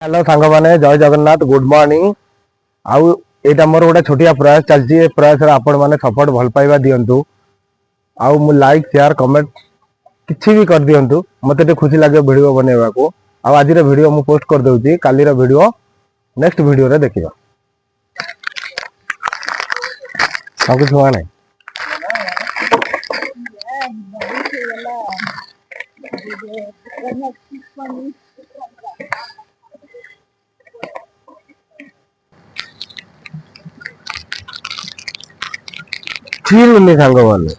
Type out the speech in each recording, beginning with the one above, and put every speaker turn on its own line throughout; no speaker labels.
Hello सांग मैंने जय जगन्नाथ गुड मॉर्निंग आउ एटा मोर गोटे छोटिया प्रयास चलती प्रयास आपण मैंने सपोर्ट भल पाइबा दिंतु आउ मु लाइक शेयर कमेंट किसी भी कर दिंतु मत खुशी लगे वीडियो बनैबा को आज वीडियो मु पोस्ट कर दूची काली वीडियो नेक्स्ट वीडियो रे देखिबा कुछ हुआ नहीं फील नहीं सांग मैंने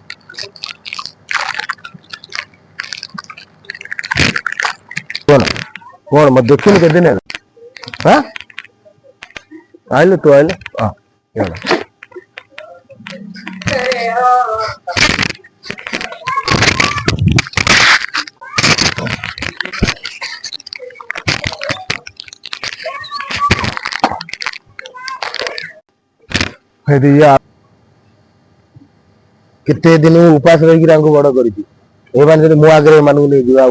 कौन कौन मत देखी के दिन हाँ आइल तू आइल हाँ केते दिन उपास रही बड़ कर मो आगे मानू नहीं जीवा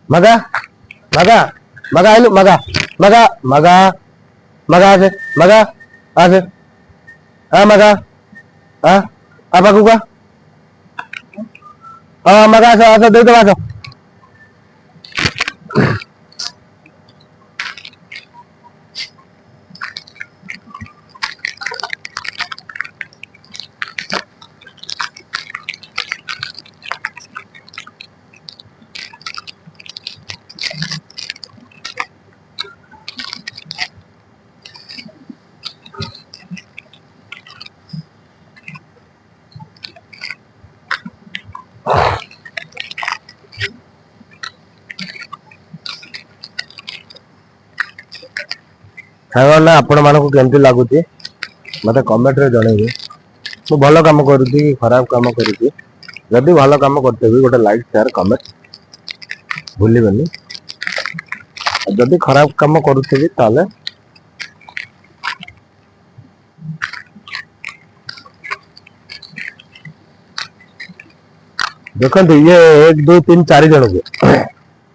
मगा मगा मगा आइलु मगा मगा मगा मगा आसे मगा आसे हाँ मगा हाँ आप का हाँ मगा आसो आसो दे दो आसो ना आपण मानक केमती लगुच मत कमेंट रे जनइबे मु भल काम करुची कि खराब काम करुची जदि भल काम करते गोटे लाइक शेयर कमेंट भूलिबेनी जदि खराब काम करुथि ताले देखो ये 1 2 3 4 जन को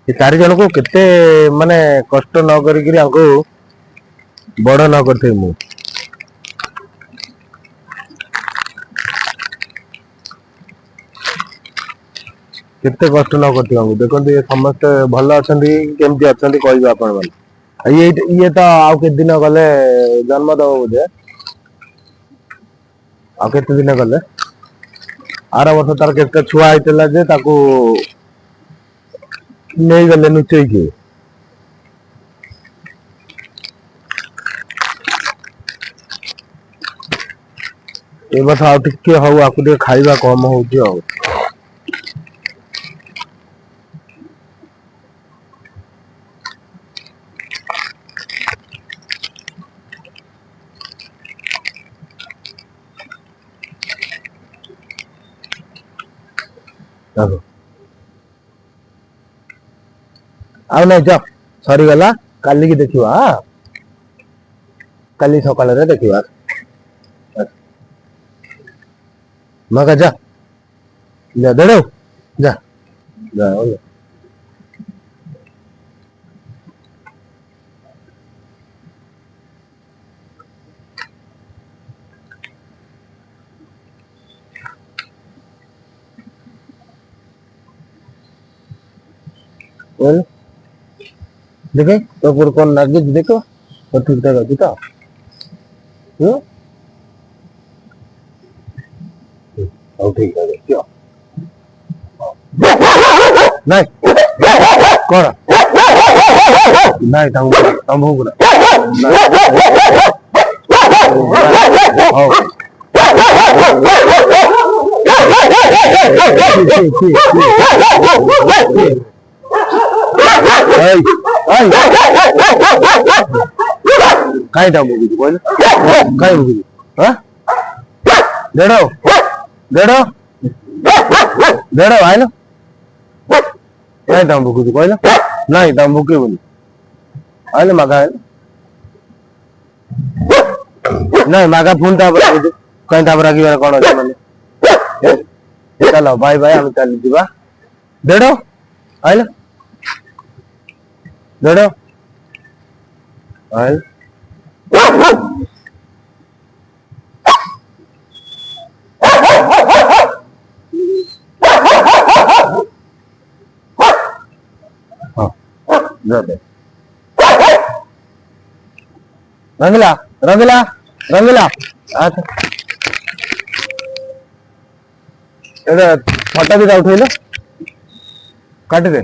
ये 4 जन को केते माने कष्ट न करी हमको बड़ न करते मु केते कष्ट न करते हमको देखो ये समस्त भल अच्छा केमती अच्छा कह आपण मैंने ये तो आउ के दिन गले जन्म दब बोधे आ केते दिन गले आर वर्ष तार केते छुआ होता जे ताकू नहीं गले नुचई के ए बस आउ टिके हौ आकु टिके खाइबा कम होउची हो आउ नहीं जा सरी गला काली की देखिबा काली सकाळ रे देखिबा मगा जा जा देड़ो जा जा बोल देखे तो पूरा कौन लगे देखो तो ठीक ठाक अच्छी तो ठीक है क्यों नहीं कौन नहीं तम हो गया कहीं था मुझे बोल कहीं मुझे हाँ डेढ़ो डेढ़ो डेढ़ो आए ना नहीं था मुझे बोल नहीं था मुझे बोल आए ना मगा है नहीं मगा फोन था कहीं था पर आगे कौन है मैंने चलो बाय बाय हम चल जीवा डेढ़ो आए ना जोड़ो ऑयल। हाँ जोड़ो रंगला रंगला रंगला। अच्छा ये फटा भी उठे काट दे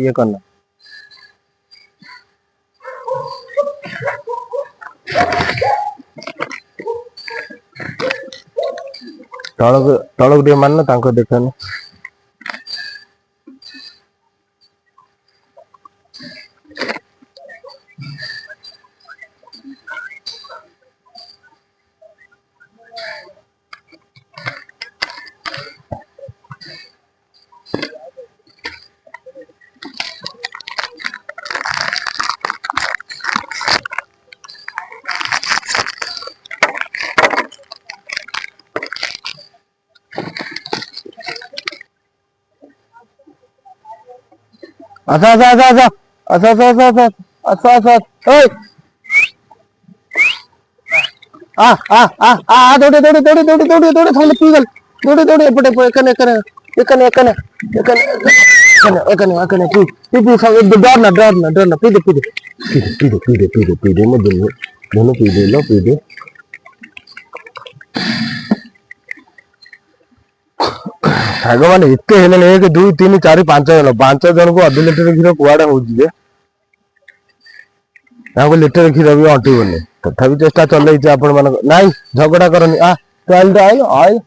ये करना तलक तलक टे मान देखनी अच्छा अच्छा अच्छा अच्छा अच्छा अच्छा अच्छा अच्छा अच्छा अच्छा ओए दौड़े दौड़े दौड़े दौड़े दौड़े दौड़े थोड़े पी गल दौड़े दौड़े एपटे एकने एकने एकने एकने एकने एकने एकने पी पी पी सब डर ना पी दे पी दे पी दे पी दे पी दे पी दे मैं दोनों पी दे लो पी दे साग मैंने एते हेले 1 2 3 4 5 जन को अध लिटर क्षीर कुआड़े हो लिटर क्षीर भी अंटुबनी तथा चेष्टा चल नाई झगड़ा करनी तो आइल आइल आइल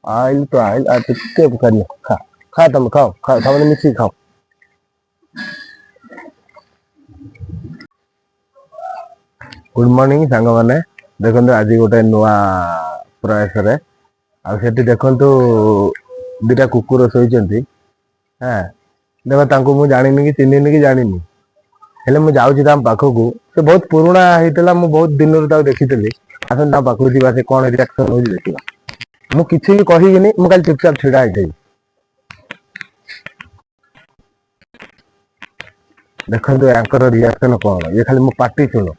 आइल तो आइल टिके करनी खा खा तुम खाओ खाओ तुम मिसी खाओ। गुड मॉर्निंग सांग मैंने देखो आज गोटे नुआ प्रयास देखु दिटा कुकुर शोचती हाँ देख मु जानी कि चिन्हनी कि जानी हेले मुझे जाऊँ पाखक से बहुत पुराणा होता मुझे बहुत दिन देखी आसन पाखक जा से कौन रिएक्शन हो देखा मुझे किसी भी कहनी मुझे चुपचाप छिड़ा होती देखो यार रिएक्शन कौन ये खाली मो पार्टी शुणु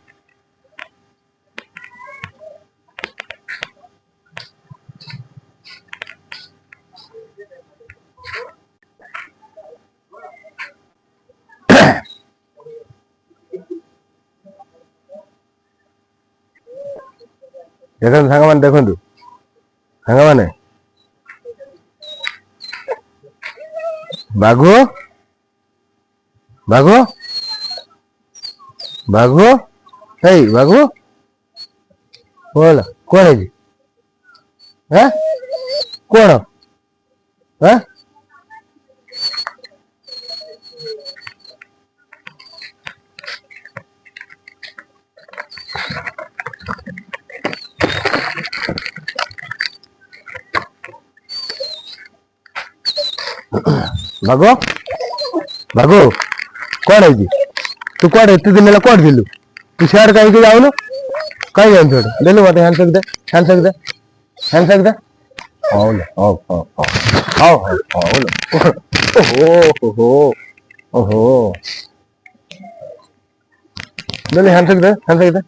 देखो सांग मैंने देखु सांग मैंने बाघु बाघु बाघु हे बाघु बोल कौन है कौन है बाघु बाघु कौन है तू कौन एत दिन कौन थिलु तू सियाड़ कहीं जाऊनु कहीं जाऊँ देलु मत हैंडसेक दे हैंडसेक दे हैंडसेक दे हौ हौ हौ हौ हौ हौ ओहो ओहो देले हैंडसेक दे हैंडसेक दे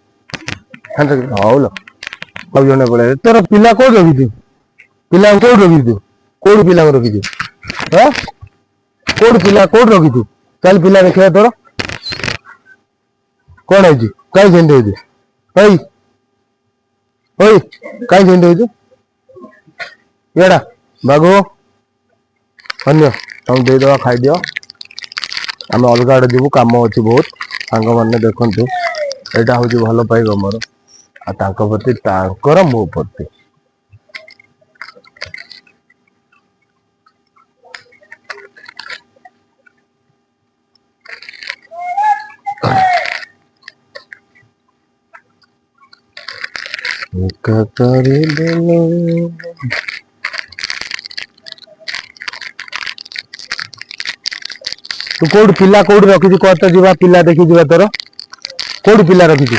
हैंडसेक दे हौ अब जने पड़े तोर पिला कोड रखी तू पिला कोड रखी तू कोड पिला रखी तू हां कोड पिला कोड रखी तू चल पिला देखिया तोर कौन है जी कहीं झंडे है ओई ओई कहीं झंडे है येड़ा बागो अन्य तुम दे दवा खाई दियो आम अलग आड़े जीवु कम अच्छी बहुत सांग मैंने देखु यहाँ हूँ भल पाइब मोर प्रति मो प्रति तू कौट पिला कौट रखी कत जा पिला देखी जा तोर कौट पिला रखी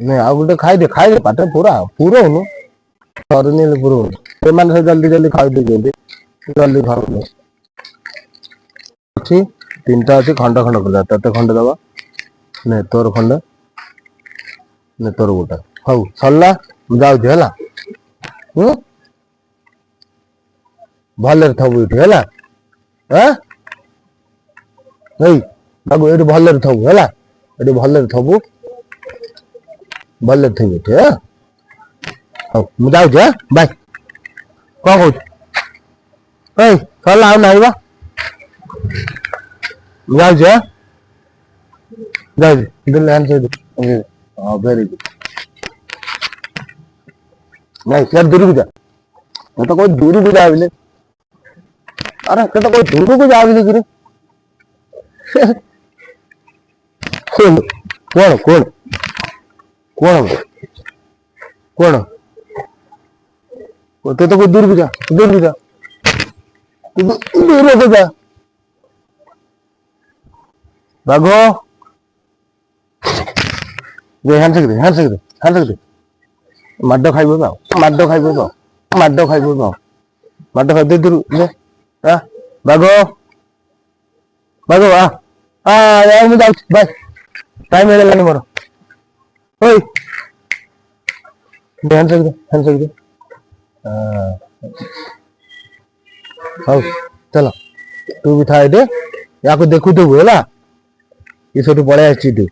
नहीं ଆଉ ଗୋଟେ ଖାଇଦେ ପାଟିରେ ପୁରା ପୁରଉନୁ ସରୁନି ହେଲେ ପୁରଉନୁ ସେମାନେ ସବୁ ଜଲ୍ଦି ଜଲ୍ଦି ଖାଇଦେଉଛନ୍ତି ଜଲ୍ଦି ଖାଉନି ଅଛି ତିନିଟା ଅଛି ଖଣ୍ଡ କରିବା ତତେ ଖଣ୍ଡେ ଦବା ନେ ତୋର ଖଣ୍ଡେ ନେ ତୋର ଗୋଟେ ହଉ ସରିଲା ମୁଁ ଯାଉଛି ହେଲା ଭଲରେ ଥବୁ ଏଠି ହେଲା ଏଇ ବାବୁ ଏଠି ଭଲରେ ଥବୁ ହେଲା ଏଠି ଭଲରେ ଥବୁ ଭଲରେ ଥିବୁ ଏଠି ହଉ ମୁଁ ଯାଉଛି ବାଏ କଣ କହୁଛୁ ଏଇ ସରିଲା ଆଉ ନାହିଁ ବା ମୁଁ ଯାଉଛି ଯାଉଛି ଦିଲ୍ଲୀ ହ୍ୟାଣ୍ଡ ହଁ ଭେରି ଗୁଡ୍ ନାଇଁ ସିଆଡେ ଦୂରକୁ ଯା ମୁଁ ତ କହୁଛି ଦୂରକୁ ଯା ବିଲେ अरे तो कोई दूर को जाओ किरे कौन कौन कौन कौन कौन तो कोई दूर को जा दूर को जा दूर को जा भागो जे हैंड से माडो खाइबो बा माडो खाइबे दूर भागो भागो यार मुझे बाय टाइम हो गया मोर ओए हैंड से हाँ चलो तू भी था या को देखु तू है ये सब पड़े तू